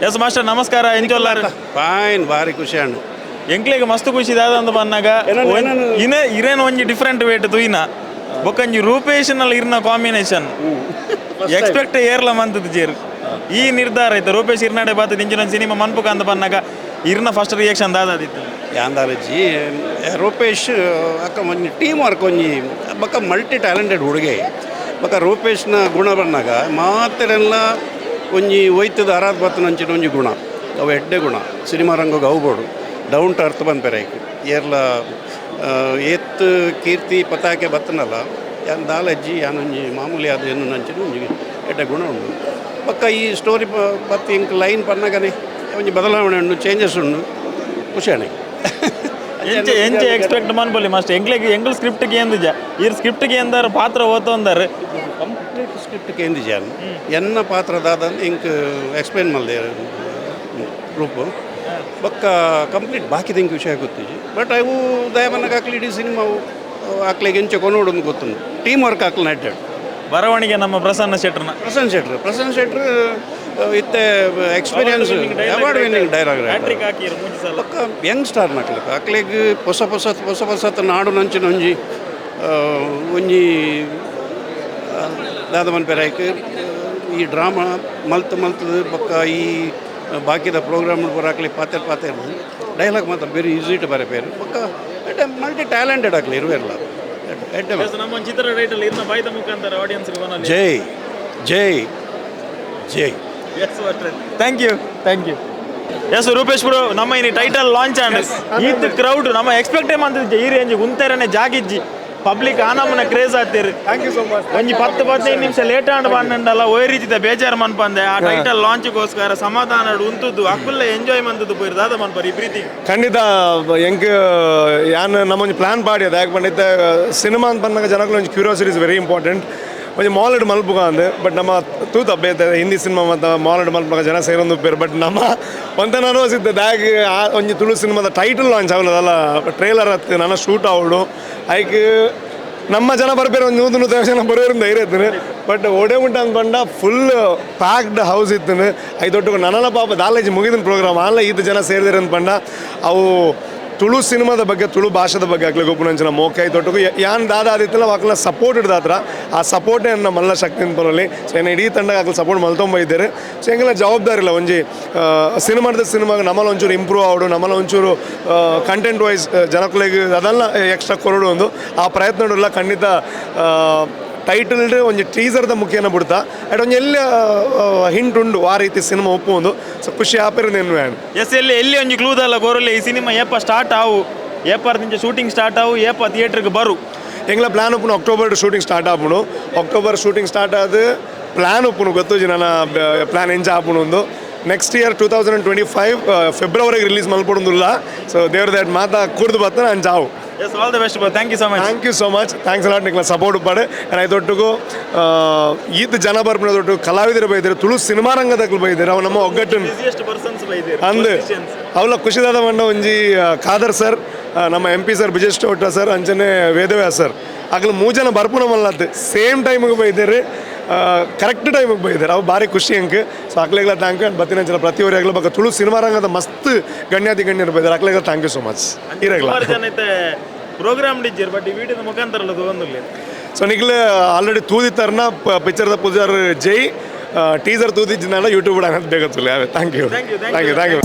S master ನಮಸ್ಕಾರ ಎಂಚೊಲ್ಲಾರ fine ಭಾರಿ ಖುಷಿ ಅಣ್ಣ ಎಂಕ್ಲೆಗ್ ಮಸ್ತ್ ಖುಷಿ ಅಂತ ಬಂದಾಗ ಇರೇನು ಒಂಜಿ ಡಿಫ್ರೆಂಟ್ ವೇಟ್ ತುಯಿನ ಬೊಕ್ಕಂಜಿ ರೂಪೇಶ್ನಲ್ಲಿ ಇರ್ನ ಕಾಂಬಿನೇಷನ್ ಎಕ್ಸ್ಪೆಕ್ಟ್ ಏರ್ಲ ಮಂತದ ಜೇರು ಈ ನಿರ್ಧಾರ ಆಯ್ತು ರೂಪೇಶ್ ಇರ್ನಾಡೆ ಬಾತ ಇಂಚಿನೊಂದು ಸಿನಿಮಾ ಮನ್ಪುಕ ಅಂತ ಬಂದಾಗ ಇರ್ನ ಫಸ್ಟ್ ರಿಯಾಕ್ಷನ್ ದಾದಿತ್ತು ಯಾಂದಾಲಜಿ ರೂಪೇಶ್ ಅಕ್ಕ ಒಂಜಿ ಟೀಮ್ ವರ್ಕ್ ಒಂಜಿ ಬಕ್ಕ ಮಲ್ಟಿ ಟ್ಯಾಲೆಂಟೆಡ್ ಹುಡುಗೆ ಬಕ್ಕ ರೂಪೇಶ್ನ ಗುಣ ಬಂದಾಗ ಮಾತೆರೆಲ್ಲ ಒಂಜಿ ಒಯ್ತದ ಅರಾಧ ಬತ್ತನ ಅಂಚಿನ ಒಂಜಿ ಗುಣ ಅವು ಎಡ್ಡೆ ಗುಣ ಸಿನಿಮಾ ರಂಗೋಗ ಅವ್ಬೋಡು ಡೌನ್ ಟು ಅರ್ತ್ ಬಂದು ಪೆರೈಕ್ ಏರ್ಲ ಏತ್ ಕೀರ್ತಿ ಪತಾಕೆ ಬತ್ತನಲ್ಲ ಯಾನ್ ದಾಲಜ್ಜಿ ಯಾನೊಂಜಿ ಮಾಮೂಲಿ ಅದು ಏನು ನಂಚಿನ ಒಂಜಿ ಎಡ್ಡೆ ಗುಣ ಉಂಡು ಪಕ್ಕ ಈ ಸ್ಟೋರಿ ಬತ್ತಿ ಇಂಕ್ ಲೈನ್ ಪನ್ನಗನೆ ಒಂಜಿ ಬದಲಾವಣೆ ಉಂಡು ಚೇಂಜಸ್ ಉಂಡು ಖುಷಿ ಅಣ್ಣ ಎಂಚೆ ಎಕ್ಸ್ಪೆಕ್ಟ್ ಮನ್ಪೊಲಿ ಮಾಸ್ಟರ್ ಎಂಗ್ಲ ಸ್ಕ್ರಿಪ್ಟ್ಗೆ ಎಂದಿಜ ಈ ಸ್ಕ್ರಿಪ್ಟ್ಗೆ ಎಂದಾರ ಪಾತ್ರ ಓತೊಂದಾರೆ ಕಂಪ್ಲೀಟ್ ಸ್ಕ್ರಿಪ್ಟ್ಗೆ ಎಂದಿಜ ಎನ್ನ ಪಾತ್ರ ದಾದ ಇಂಕ್ ಎಕ್ಸ್ಪ್ಲೇನ್ ಮಲ್ದೆ ರೂಪು ಬೊಕ್ಕ ಕಂಪ್ಲೀಟ್ ಬಾಕಿದ ಇಂಕ್ ವಿಷಯ ಗೊತ್ತಿಜಿ ಬಟ್ ಅವು ದಯಮನ್ನಗ ಹಾಕ್ಲಿ ಇಡೀ ಸಿನಿಮಾ ಹಾಕ್ಲಿಗೆ ಎಂಚೆ ಕೊನೋಡೊಂದು ಗೊತ್ತುಂಡು ಟೀಮ್ ವರ್ಕ್ ಹಾಕ್ಲಿ ನಡ್ಡಾಡು ಬರವಣಿಗೆ ನಮ್ಮ ಪ್ರಸನ್ನ ಶೆಟ್ರ್ ಇತ್ತೆ ಎಕ್ಸ್ಪೀರಿಯನ್ಸ್ ಅವಾರ್ಡ್ ವಿನ್ನಿಂಗ್ ಡೈಲಾಗ್ ಪಕ್ಕ ಯಂಗ್ ಸ್ಟಾರ್ ಹಾಕ್ಲಿಗೆ ಹೊಸ ನಾಡು ನಂಚಿನ ಒಂಜಿ ದಾದ ಮನ್ಪೆರಾಯ್ಕೆ ಈ ಡ್ರಾಮಾ ಮಲ್ತದ ಪಕ್ಕ ಈ ಬಾಕಿದ ಪ್ರೋಗ್ರಾಮ್ ಹಾಕ್ಲಿ ಪಾತೆ ಡೈಲಾಗ್ ಮಾತ್ರ ವೆರಿ ಈಸಿ ಟು ಬರೆ ಪೇರು ಪಕ್ಕ ಮಲ್ಟಿ ಟ್ಯಾಲೆಂಟೆಡ್ ಆಗಲಿ ಇರುವೆಲ್ಲ ಜೈ ಜೈ ಜೈ thank you yes Rupesh bro ನಮ್ಮ ಇನ್ನು ಟೈಟಲ್ ಲಾಂಚ್ ಆಂಡ್ ಈದ್ ಕ್ರೌಡ್ ನಮ್ಮ ಎಕ್ಸ್ಪೆಕ್ಟೇ ಮಾಡ್ತಿದ್ದೆ ಈ ರೇಂಜ್ ಉಂತೆರನೆ ಜಾಗಿಜ್ಜಿ ಪಬ್ಲಿಕ್ ಆನಮ್ಮನ ಕ್ರೇಜ್ ಆಗ್ತೀರಿ ಥ್ಯಾಂಕ್ ಯು ಸೊ ಮಚ್ ಒಂಜಿ 10-15 ನಿಮಿಷ ಲೇಟ್ ಆಂಡ್ ಬಂಡಲ್ಲ ಒಯ್ ರೀತಿದ ಬೇಜಾರು ಮನ್ಪಂದೆ ಆ ಟೈಟಲ್ ಲಾಂಚ್ಗೋಸ್ಕರ ಸಮಾಧಾನ ಉಂತದ್ದು ಅಕ್ಕುಲ್ಲ ಎಂಜಾಯ್ ಮಂತದ್ದು ಪೋಯ್ರು ದಾದ ಮನ್ಪರಿ ಈ ಪ್ರೀತಿ ಖಂಡಿತ ಎಂಕ್ ಯಾನ್ ನಮ್ಮೊಂದು ಪ್ಲಾನ್ ಪಾಡ್ಯದ ಯಾಕೆ ಬಂದಿದ್ದೆ ಸಿನಿಮಾ ಅಂತ ಬಂದಾಗ ಜನಗಳು ಒಂದು ಕ್ಯೂರಿಯಾಸಿಟಿ ಇಸ್ ವೆರಿ ಇಂಪಾರ್ಟೆಂಟ್ ಒಂಜಿ ಮಾಲ್ಡ್ ಮಲ್ಪುಗ ಅಂದೆ ಬಟ್ ನಮ್ಮ ತೂತ ಬೇತೆ ಹಿಂದಿ ಸಿನಿಮಾ ಮತ್ತು ಮಾಲ್ಡ್ ಮಲ್ಪುಗ ಜನ ಸೇರೊಂದು ಉಪ್ಪೇರು ಬಟ್ ನಮ್ಮ ಒಂತ ಅನುಭವಿಸಿದ್ದೆ ದಾಗ್ ಒಂಜಿ ತುಳು ಸಿನಿಮಾದ ಟೈಟಲ್ ಲಾಂಚ್ ಆಗಲದಲ್ಲ ಟ್ರೇಲರ್ ಹತ್ತು ನನ್ನ ಶೂಟ್ ಆವಡು ಐಕ್ ನಮ್ಮ ಜನ ಬರ್ಬೇರೆ ಒಂದು 100 ಜನ ಬರೋರು ಧೈರ್ಯ ಇತ್ತು ಬಟ್ ಓಡೇ ಉಂಟು ಅಂತ ಬಂಡ ಫುಲ್ ಪ್ಯಾಕ್ಡ್ ಹೌಸ್ ಇತ್ತು ಐದೊಟ್ಟು ನನ್ನ ಪಾಪ ದಾಲೇಜ್ ಮುಗಿದಿನ ಪ್ರೋಗ್ರಾಮ್ ಆನ್ಲ ಇದು ಜನ ಸೇರಿದಾರೆ ಅಂತ ಬಂಡ ಅವು ತುಳು ಸಿನಿಮಾದ ಬಗ್ಗೆ ತುಳು ಭಾಷೆದ ಬಗ್ಗೆ ಆಗ್ಲಿಕ್ಕೆ ಒಬ್ಬನಂಚಿನ ಮೋಕೆ ತೊಟ್ಟು ಯಾನ್ ದಾದ ಆದಿತ್ತಲ್ಲ ವಾಕಲ ಸಪೋರ್ಟ್ ಇಡ್ದಾತ್ರ ಆ ಸಪೋರ್ಟೇ ನನ್ನ ಮಲ್ಲ ಶಕ್ತಿ ಅಂತ ಬರೋಲ್ಲಿ ಸೊ ಏನು ಇಡೀ ತಂಡ ಆಗ್ಲಿ ಸಪೋರ್ಟ್ ಮಲ್ತೊಂಬೈದ್ದಾರೆ ಸೊ ಹೆಂಗೆಲ್ಲ ಜವಾಬ್ದಾರಿ ಇಲ್ಲ ಒಂಜಿ ಸಿನಿಮಾಗ ನಮ್ಮಲ್ಲಿ ಒಂಚೂರು ಇಂಪ್ರೂವ್ ಆಗೋಡು ನಮ್ಮಲ್ಲಿ ಒಂಚೂರು ಕಂಟೆಂಟ್ ವೈಸ್ ಜನಗಳಿಗೆ ಅದೆಲ್ಲ ಎಕ್ಸ್ಟ್ರಾ ಕೊರಡು ಒಂದು ಆ ಪ್ರಯತ್ನ ಖಂಡಿತ ಟೈಟಲ್ ಒಂಜಿ ಟೀಸರ್ದ ಮುಖೇನ ಬಿಡ್ತಾ ಅಟ್ ಒಂಜಿ ಎಲ್ಲ ಹಿಂಟ್ ಉಂಡು ಆ ರೀತಿ ಸಿನಿಮಾ ಒಪ್ಪು ಒಂದು ಸೊ ಖುಷಿ ಆಪಿರೋದೇನು ವ್ಯಾನ್ ಎಸ್ ಎಲ್ಲಿ ಒಂಜಿ ಕ್ಲೂದಲ್ಲ ಗೋರಲ್ಲಿ ಈ ಸಿನಿಮಾ ಏಪ ಸ್ಟಾರ್ಟ್ ಆವು ಏಪರ್ದಿಂಚ ಶೂಟಿಂಗ್ ಸ್ಟಾರ್ಟ್ ಆವು ಏಪ ಥಿಯೇಟ್ರಿಗೆ ಬರು ಎಂಗ್ಲ ಪ್ಲಾನ್ ಉಪ್ಪುನು ಅಕ್ಟೋಬರ್ ಶೂಟಿಂಗ್ ಸ್ಟಾರ್ಟ್ ಆಪುನು ಅಕ್ಟೋಬರ್ ಶೂಟಿಂಗ್ ಸ್ಟಾರ್ಟ್ ಆದ ಪ್ಲಾನ್ ಉಪ್ಪುನು ಗೊತ್ತು ನನ್ನ ಪ್ಲಾನ್ ಎಂಜ ಆಪುನು ಒಂದು ನೆಕ್ಸ್ಟ್ ಇಯರ್ 2025 ಫೆಬ್ರವರಿಗೆ ರಿಲೀಸ್ ಮಲ್ಪಡೋದಿಲ್ಲ ಸೊ ದೇವ್ರ ದಾಟ್ ಮಾತಾ ಕುಡ್ದು ಬರ್ತಾನೆ ನಾನು ಜಾವು yes all the best bro thank you so much thanks a lot ನಿಕ್ಲ ಸಪೋರ್ಟ್ ಉಪ್ಪಾಡೆ ಐದೊಟ್ಟಿಗೂ ಈದ್ ಜನ ಬರ್ಪಣ ದೊಟ್ಟು ಕಲಾವಿದರು ಬೈದಿರು ತುಳು ಸಿನಿಮಾ ರಂಗದಲ್ಲಿ ಬೈದಿರು ಅವು ನಮ್ಮ ಒಗ್ಗಟ್ಟನ್ನು ಅಂದು ಅವಳ ಖುಷಿದಾದ ಮಂಡ ಒಂಜಿ ಖಾದರ್ ಸರ್ ನಮ್ಮ MP ಸರ್ ಬಿಜೇಶ್ ಟೋಟ ಸರ್ ಅಂಚನೆ ವೇದವ್ಯಾಸ್ ಸರ್ ಆಗ್ಲಿ 3 ಜನ ಬರ್ಪುನ ಮಲ್ಲತ್ತೆ ಸೇಮ್ ಟೈಮಿಗೆ ಬೈದಿರಿ ಕರೆಕ್ಟ್ ಟೈಮಿಗೆ ಬೈದಾರೆ ಅವು ಭಾರಿ ಖುಷಿ ಅಂಕ ಸೊ ಅಕ್ಲೆಗಳ ಥ್ಯಾಂಕ್ ಯು ಬತ್ತಿನ ಜನ ಪ್ರತಿಯೊಬ್ಬರು ಆಗ್ಲಿ ಬಗ್ಗೆ ತುಳು ಸಿನಿಮಾ ರಂಗದ ಮಸ್ತ್ ಗಣ್ಯರು ಬೈದಾರೆ ಅಕ್ಲೆಗಳ thank you so much program ಡಿಜ್ಜರ್ ಬಟ್ ಈ ವಿಡಿಯೋದ ಮುಖಾಂತರ ತೊಗೊಂಡಿಲ್ಲ ಸೊ ನಿಗ್ಲೆ ಆಲ್ರೆಡಿ ತೂದಿತ್ತಾರನ ಪಿಕ್ಚರ್ದ ಪೂಜಾರ್ ಜೈ ಟೀಸರ್ ತೂದಿದ್ದಿನಲ್ಲ ಯೂಟ್ಯೂಬ್ ಅನ್ನೋದು ಬೇಗ ಥ್ಯಾಂಕ್ ಯು